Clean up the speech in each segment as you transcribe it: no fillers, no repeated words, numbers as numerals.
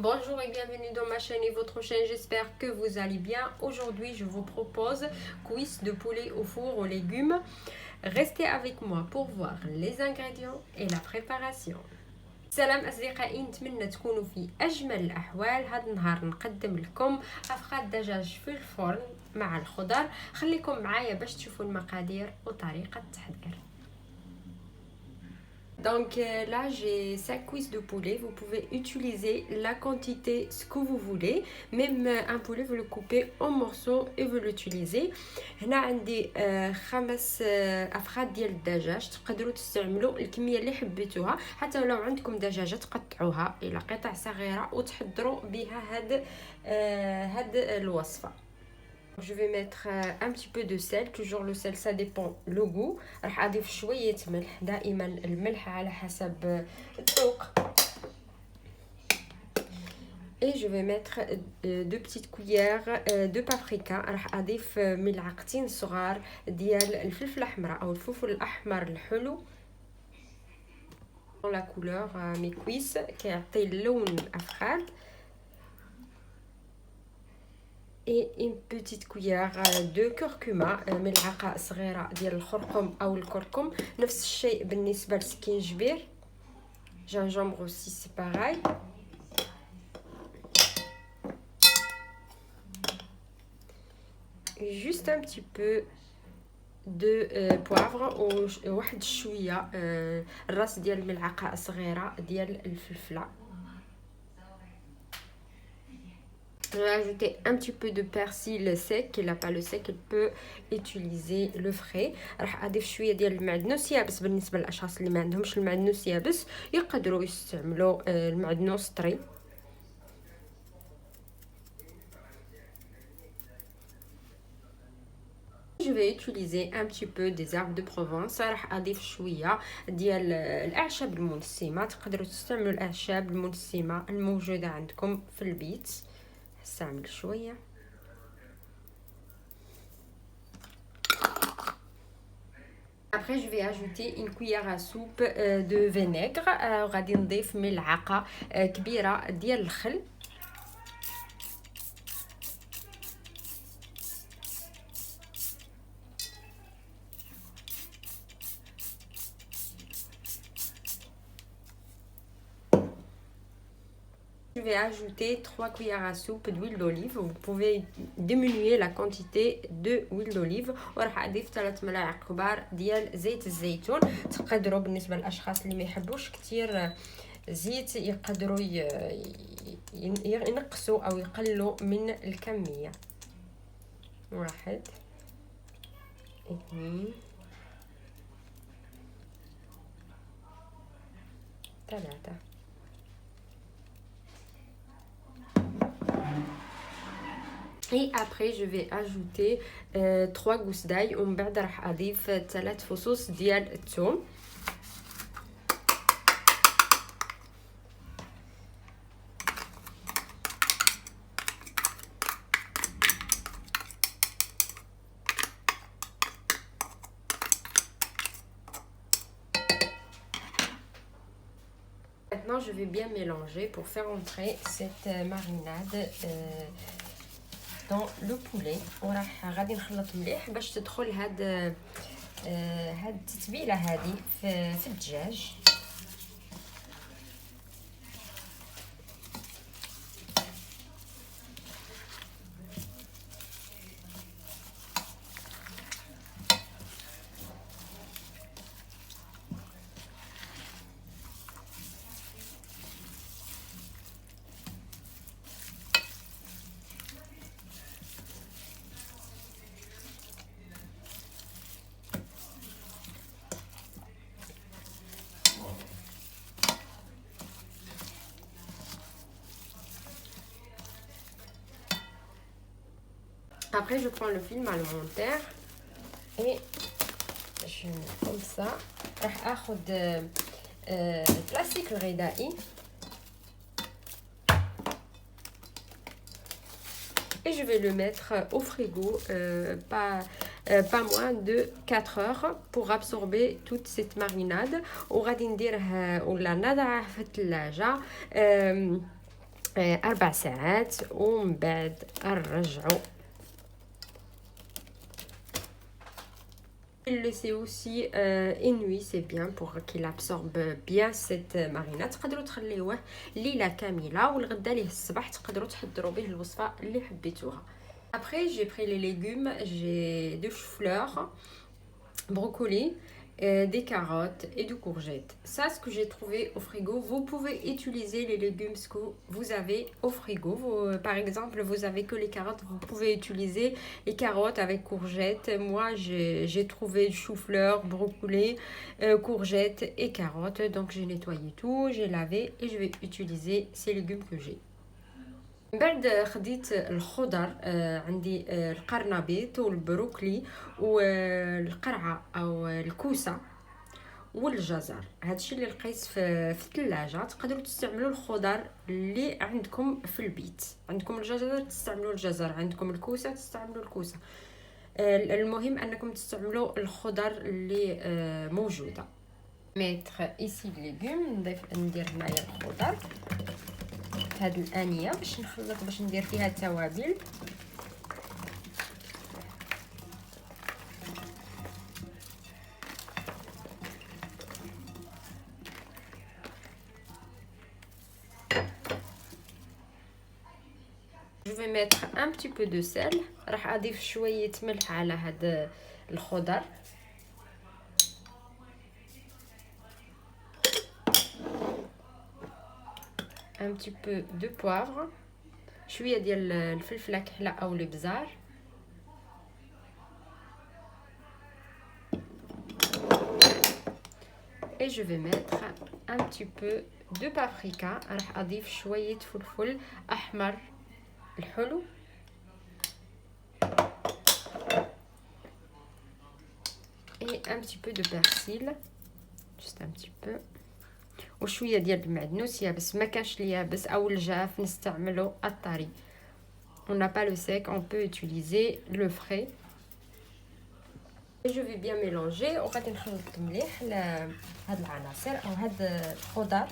Bonjour et bienvenue dans ma chaîne et votre chaîne, j'espère que vous allez bien. Aujourd'hui, je vous propose cuisses de poulet au four aux légumes. Restez avec moi pour voir les ingrédients et la préparation. سلام أصدقائي، نتمنى تكونوا في أجمل الأحوال. هذا النهار نقدم لكم أفخاذ دجاج في الفرن مع الخضر. خليكم معايا باش تشوفوا المقادير وطريقة التحضير. Donc là j'ai 5 cuisses de poulet, vous pouvez utiliser la quantité ce que vous voulez, même un poulet vous le coupez en morceaux et vous l'utilisez. هنا عندي 5 افخاذ ديال الدجاج، تقدروا تستعملوا الكميه اللي حبيتوها، حتى لو عندكم دجاجه تقطعوها الى قطع صغيره وتحضروا بها هاد الوصفه. Je vais mettre un petit peu de sel, toujours le sel ça dépend le goût. راح اضيف شويه ملح، دائما الملح على حسب الذوق. Et je vais mettre 2 petites cuillères de paprika. راح اضيف ملعقتين صغار ديال الفلفل الاحمر او الفلفل الاحمر الحلو. la couleur mes cuisses كيعطي اللون الافخاذ. et une petite cuillère de curcuma، ملعقه صغيره ديال الخرقوم او الكركم. نفس الشيء بالنسبه للسكينجبير. gingembre aussi c'est pareil. juste un petit peu de poivre وواحد شويه الراس ديال الملعقه صغيره ديال الفلفله. Je vais ajouter un petit peu de persil sec. Qui n'a pas le sec, il peut utiliser le frais. راح اضيف شويه ديال المعدنوس يابس. بالنسبه للاشخاص اللي ما عندهمش المعدنوس يابس يقدروا يستعملوا المعدنوس طري. Je vais utiliser un petit peu des herbes de Provence. راح اضيف شويه ديال الاعشاب المنسمه. تقدروا تستعملوا الاعشاب المنسمه الموجوده عندكم في البيت. استعمل شويه. Après je vais ajouter une cuillère à soupe de vinaigre. غادي نضيف ملعقه كبيره ديال الخل. Je vais ajouter 3 cuillères à soupe d'huile d'olive. Vous pouvez diminuer la quantité de huile d'olive. وراح اضيف 3 ملاعق كبار ديال زيت الزيتون. تقدروا بالنسبه للاشخاص اللي ما يحبوش كتير زيت يقدروا ينقصوا او يقللوا من الكميه. 1 2 3. Et après je vais ajouter 3 gousses d'ail ومن بعد راح اضيف 3 فصوص ديال الثوم. Maintenant je vais bien mélanger pour faire entrer cette marinade dans le poulet. وراح غادي نخلط مليح باش تدخل هاد التتبيله هذه في الدجاج. Après je prends le film alimentaire et je mets comme ça. راح اخذ البلاستيك الغذائي et je vais le mettre au frigo pas moins de 4 heures pour absorber toute cette marinade. وغادي نديره ولا نضعه في الثلاجه 4 ساعات ومن بعد نرجعو. Il le sait aussi une nuit, c'est bien pour qu'il absorbe bien cette marinade. تقدروا تخليوه ليله كامله والغدا ليه الصباح تقدروا تحضروا به الوصفه اللي حبيتوها. Après j'ai pris les légumes, j'ai 2 choux-fleurs, brocoli, des carottes et des courgettes. Ça, ce que j'ai trouvé au frigo. Vous pouvez utiliser les légumes que vous avez au frigo. Par exemple, vous avez que les carottes, vous pouvez utiliser les carottes avec courgettes. Moi, j'ai trouvé chou-fleur, brocoli, courgettes et carottes. Donc, j'ai nettoyé tout, j'ai lavé et je vais utiliser ces légumes que j'ai. من بعد خديت الخضر، عندي القرنبيط والبروكلي والقرعه او الكوسه والجزر. هادشي اللي لقيت في الثلاجه. تقدروا تستعملوا الخضر اللي عندكم في البيت. عندكم الجزر تستعملوا الجزر، عندكم الكوسه تستعملوا الكوسه. المهم انكم تستعملوا الخضر اللي موجوده. ميتر ايسي ليغوم، ندير هنايا الخضر في هاد الانيه باش نخلط، باش ندير فيها التوابل. Je vais mettre un petit peu de sel. راح اضيف شويه ملح على هاد الخضر. un petit peu de poivre، شويه ديال الفلفل الكحله او الابزار، et je vais mettre un petit peu de paprika. راح اضيف شويه فلفل احمر الحلو، et un petit peu de persil، juste un petit peu، وشويه ديال المعدنوس يابس. ما كانش اليابس او الجاف نستعملوا الطري. on n'a pas le sec, on peut utiliser le frais. et je vais bien mélanger وغادي نخلط مليح هاد العناصر او هاد الخضر.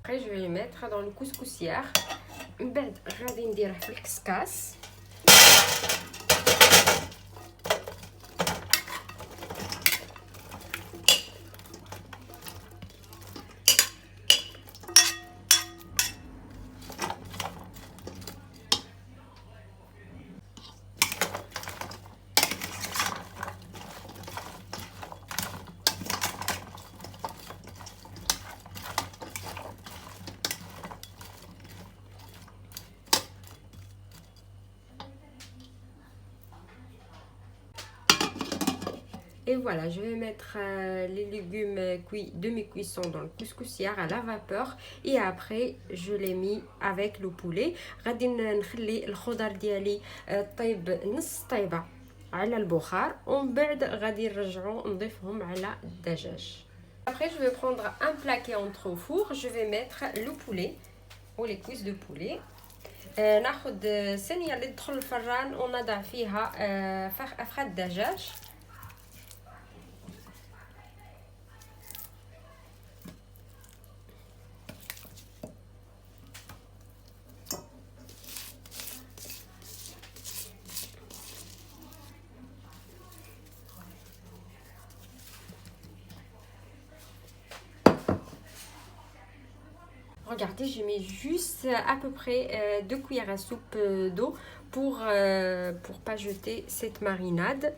Après, je vais les mettre dans le couscoussière. من بعد غادي نديره في الكسكاس. Et voilà, je vais mettre les légumes cuits demi-cuisson dans le couscoussière à la vapeur. Et après, je l'ai mis avec le poulet. غادي نخلي الخضر ديالي طيب نص طيبة على البخار. ومن بعد غادي نرجعو نضيفهم على الدجاج. Après, je vais prendre un plat qui entre au four. Je vais mettre le poulet ou les cuisses de poulet. ناخد صينية اللي تدخل الفران ونضع فيها فخ الدجاج. Regardez, j'ai mis juste à peu près 2 cuillères à soupe d'eau pour pas jeter cette marinade.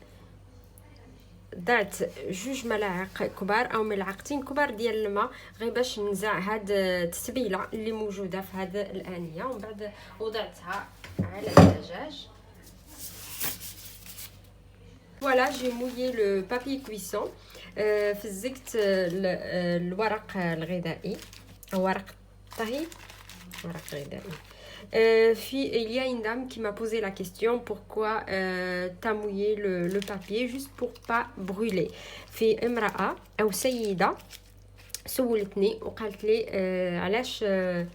درت 2 ملاعق كبار او ملعقتين كبار ديال الماء غير باش ننزع هاد التتبيله اللي موجوده في هاد الانيه. ومن بعد وضعتها على الدجاج. Voilà, j'ai mouillé le papier cuisson. فزقت الورق الغذائي او ورق الطهي، ورق غذائي. Il y a une dame qui m'a posé la question pourquoi t'as mouillé le papier juste pour pas brûler. في امرأة أو سيدة سولتني وقالت لي علاش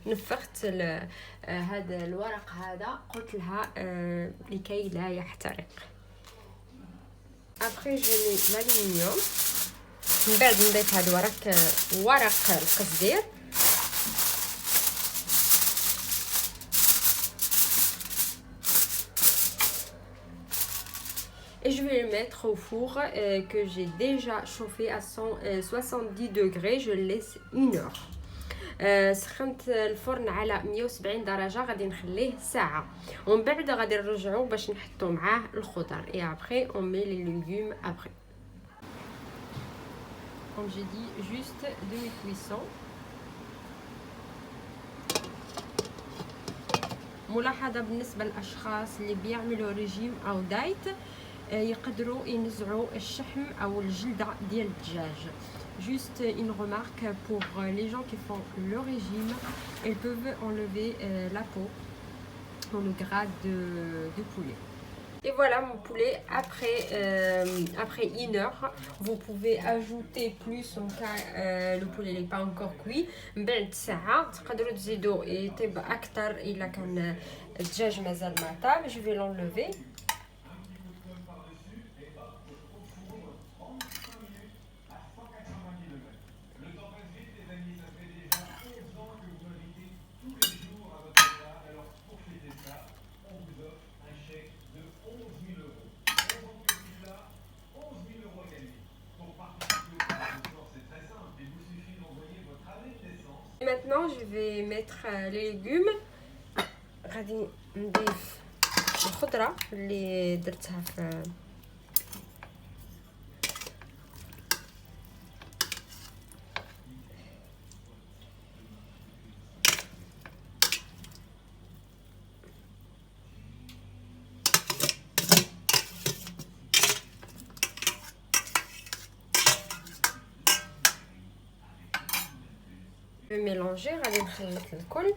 نفخت هذا الورق هذا قلت لها لكي لا يحترق. ابري جو مي l'aluminium. من بعد نضيف هذا ورق القصدير. Et je vais le mettre au four que j'ai déjà chauffé à 170 degrés. Je le laisse 1 heure. سخنت الفرن على 170 درجة، غادي نخليه ساعة، ومن بعد غادي نرجعو باش نحطو معاه الخضر. et après on met les légumes après. Comme j'ai dit, juste demi-cuisson. ملاحظة بالنسبة للأشخاص اللي بيعملوا ريجيم أو دايت، يقدروا ينزعوا الشحم أو الجلدة ديال الدجاج. Juste une remarque pour les gens qui font le régime, ils peuvent enlever la peau ou le gras de poulet. Et voilà mon poulet après 1 heure. Vous pouvez ajouter plus en cas le poulet n'est pas encore cuit. بعد ساعة تقدروا تزيدوا يطيب أكثر إلا كان الدجاج مازال ما طاب. Je vais l'enlever. Maintenant je vais mettre les légumes. غادي نضيف الخضرة اللي درتها في mélanger. غادي نخلط الكل.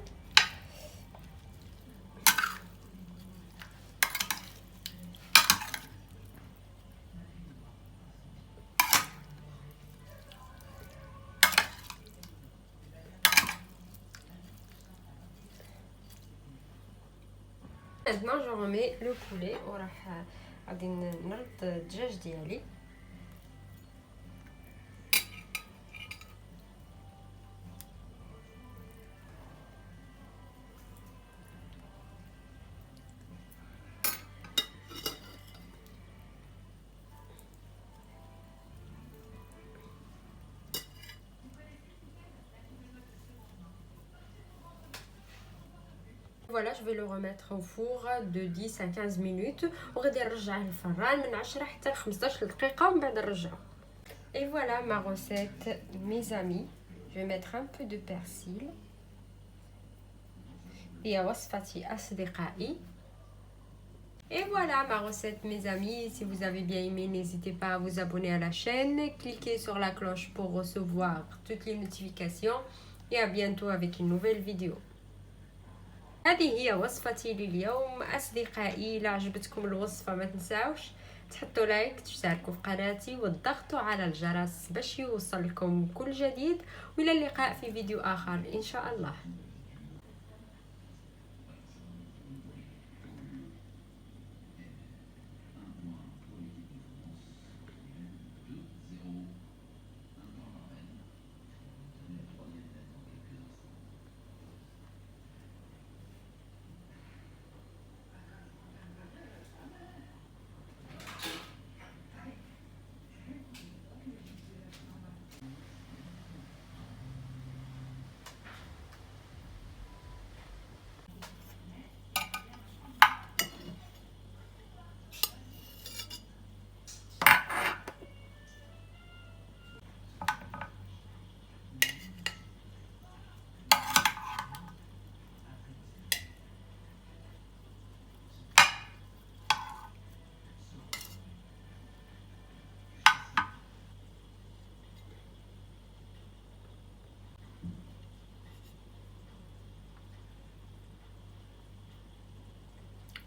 Maintenant je remets le poulet وراح غادي نرد الدجاج ديالي. Voilà, je vais le remettre au four de 10 à 15 minutes وغادي نرجعه للفران من 10 حتى ل 15 دقيقة ومن بعد نرجعه. Et voilà ma recette mes amis. Je vais mettre un peu de persil. هي وصفتي أصدقائي. Et voilà ma recette mes amis. Si vous avez bien aimé, n'hésitez pas à vous abonner à la chaîne, cliquez sur la cloche pour recevoir toutes les notifications et à bientôt avec une nouvelle vidéo. هذه هي وصفتي لليوم أصدقائي. إذا عجبتكم الوصفة ما تنساوش تحطوا لايك، تشتركوا في قناتي وتضغطوا على الجرس باش يوصلكم كل جديد. وإلى اللقاء في فيديو آخر إن شاء الله.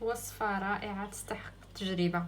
وصفة رائعة تستحق التجربة.